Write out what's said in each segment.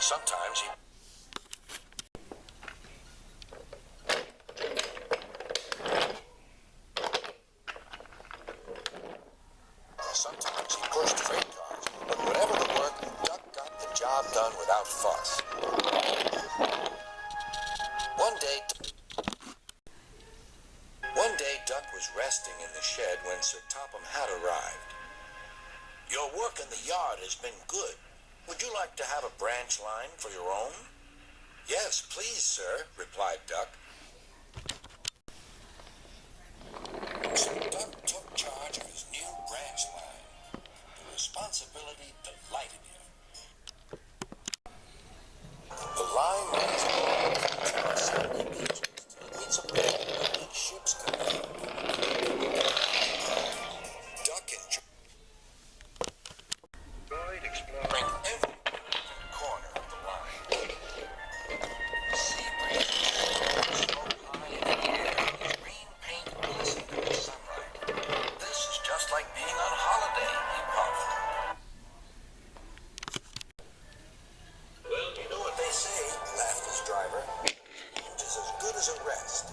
Sometimes he pushed freight cars, but whatever the work, Duck got the job done without fuss. One day, Duck was resting in the shed when Sir Topham Hatt arrived. "Your work in the yard has been good. Would you like to have a branch line for your own?" "Yes, please, sir," replied Duck. So Duck took charge of his new branch line. The responsibility delighted him. The line runs along the sandy beaches till it meets a point where big ships come in. Duck enjoyed exploring every corner of the line. The sea breeze smoke high in the air, and his green paint glistened in the sunlight. "This is just like being on holiday," he puffed. "Well, you know what they say," laughed his driver. "Change is as good as a rest."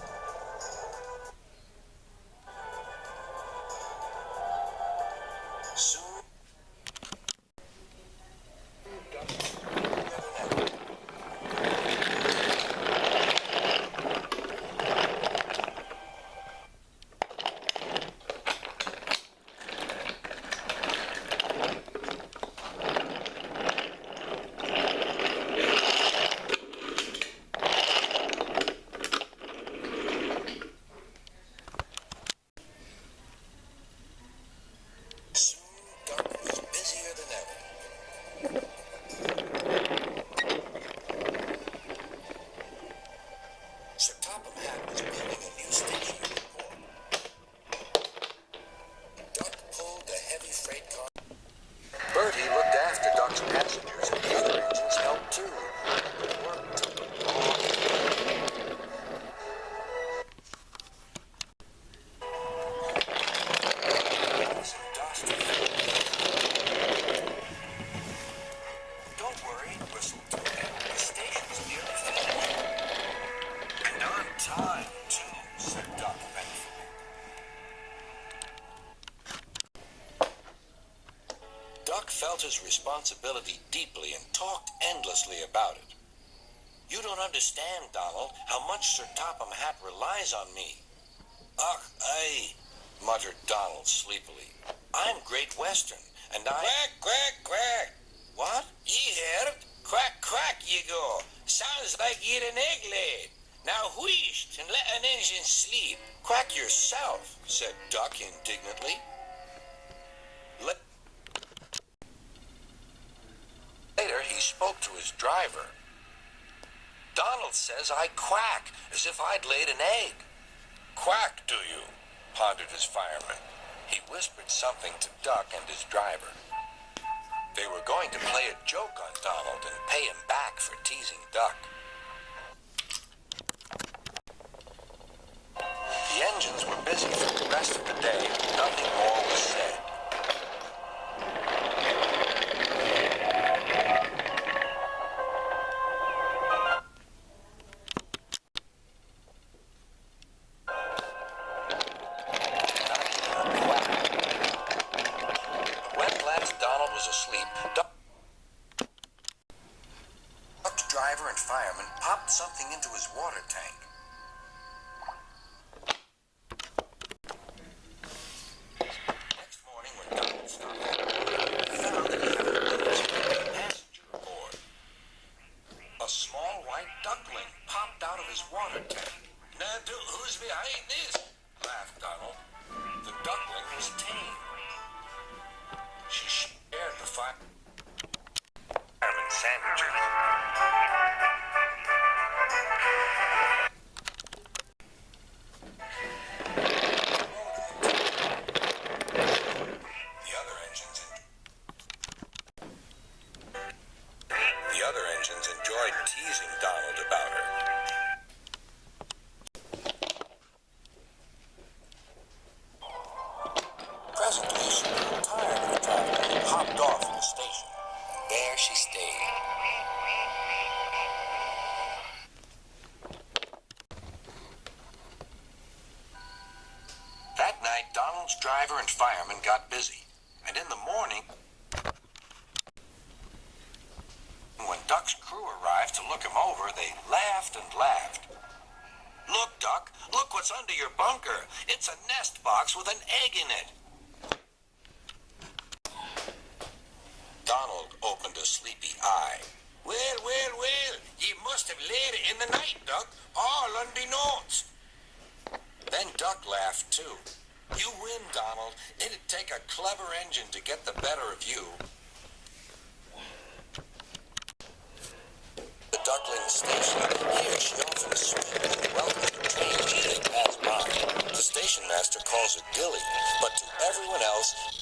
Soon, Duck was busier than ever. Sir Topham Hatt was building a new station in the port. Duck pulled the heavy freight car. Bertie looked after Duck's passengers, and the other engines helped too. The work took a long some dust. "Don't worry," whistled Duck. "The station's nearly finished." "And on time, too," said Duck thankfully. Duck felt his responsibility deeply and talked endlessly about it. "You don't understand, Donald, how much Sir Topham Hatt relies on me." "Ach, aye," muttered Donald sleepily. "I'm Great Western, and I—" "Quack, quack, quack." "What?" "Ye heard? Quack, quack, ye go. Sounds like ye'd an egg laid. Now wheesht and let an engine sleep." "Quack yourself," said Duck indignantly. Later, he spoke to his driver. "Donald says I quack, as if I'd laid an egg." "Quack, do you?" pondered his fireman. He whispered something to Duck and his driver. They were going to play a joke on Donald and pay him back for teasing Duck. The engines were busy for the rest of the day, and nothing more was said. Donald was asleep. Duck's driver and fireman popped something into his water tank. Next morning, when Donald stopped, he found that he had a passenger aboard. A small white duckling popped out of his water tank. "Now, who's behind this?" laughed Donald. The duckling was tame. She shared the fireman sandwiches. The other engines enjoyed teasing Donald about her. Presently, she grew tired of the traveling and hopped off at the station. There she next day. That night, Donald's driver and fireman got busy. And in the morning, when Duck's crew arrived to look him over, they laughed and laughed. Look, Duck, look what's under your bunker. It's a nest box with an egg in it. Donald opened a sleepy eye. Well, well, well, ye must have laid it in the night, Duck, all unbeknownst. Then Duck laughed, too. You win, Donald. It'd take a clever engine to get the better of you. The duckling station. Here she often swims and welcomes the trains as they pass by. The station master calls her Dilly, but to everyone else,